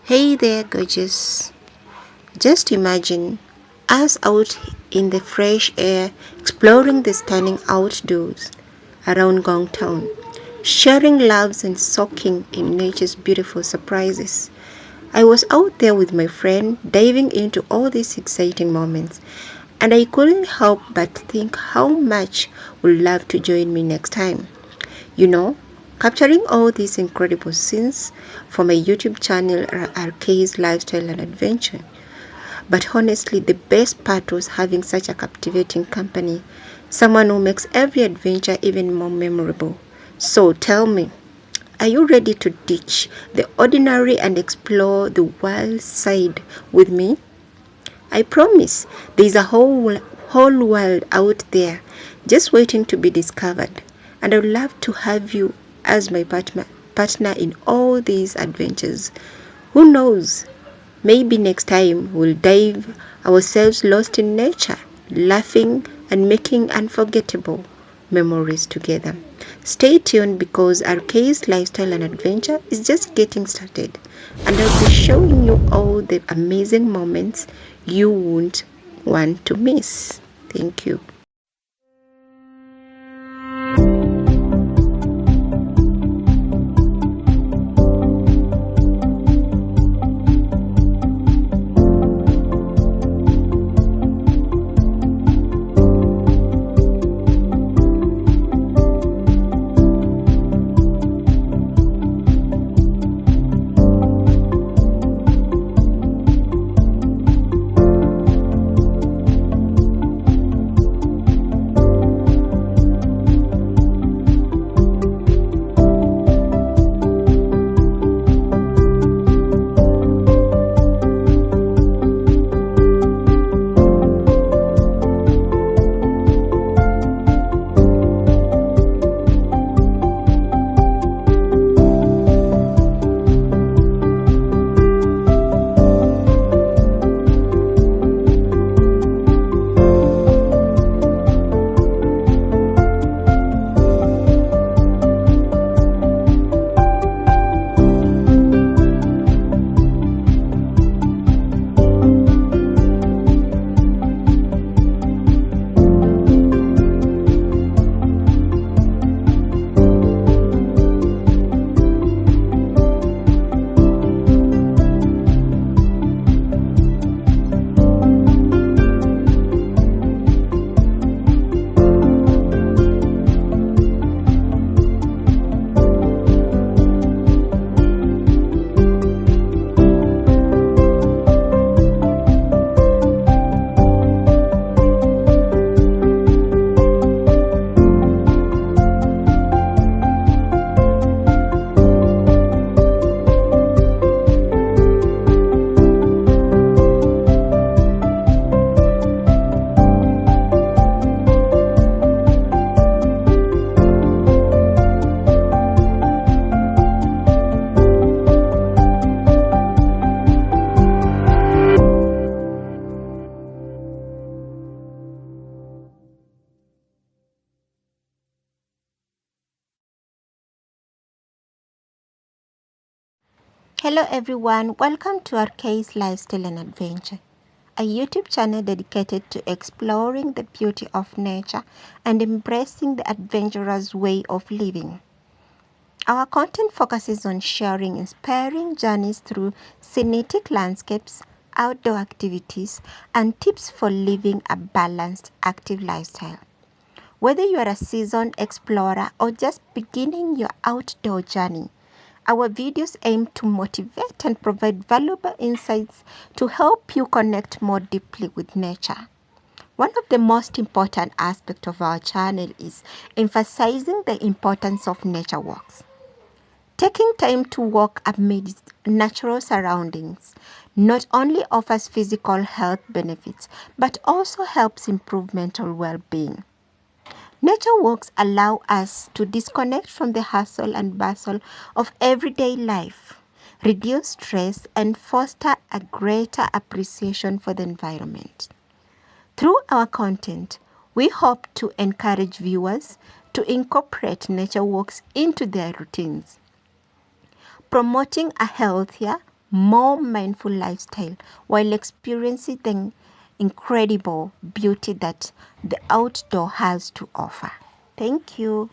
Hey there, gorgeous. Just imagine us out in the fresh air, exploring the stunning outdoors around Ngong town, sharing laughs and soaking in nature's beautiful surprises. I was out there with my friend, diving into all these exciting moments, and I couldn't help but think how much would love to join me next time. You know, capturing all these incredible scenes for my YouTube channel RK's Lifestyle and Adventure. But honestly, the best part was having such a captivating company, someone who makes every adventure even more memorable. So tell me, are you ready to ditch the ordinary and explore the wild side with me? I promise there's a whole world out there just waiting to be discovered, and I'd love to have you as my partner in all these adventures. Who knows? Maybe next time we'll dive ourselves lost in nature, laughing and making unforgettable memories together. Stay tuned because RK's Lifestyle and Adventure is just getting started, and I'll be showing you all the amazing moments you won't want to miss. Thank you. Hello everyone, welcome to RK's Lifestyle and Adventure, a YouTube channel dedicated to exploring the beauty of nature and embracing the adventurous way of living. Our content focuses on sharing inspiring journeys through scenic landscapes, outdoor activities, and tips for living a balanced, active lifestyle. Whether you are a seasoned explorer or just beginning your outdoor journey, our videos aim to motivate and provide valuable insights to help you connect more deeply with nature. One of the most important aspects of our channel is emphasizing the importance of nature walks. Taking time to walk amidst natural surroundings not only offers physical health benefits but also helps improve mental well-being. Nature walks allow us to disconnect from the hustle and bustle of everyday life, reduce stress, and foster a greater appreciation for the environment. Through our content, we hope to encourage viewers to incorporate nature walks into their routines, promoting a healthier, more mindful lifestyle while experiencing the incredible beauty that the outdoor has to offer. Thank you.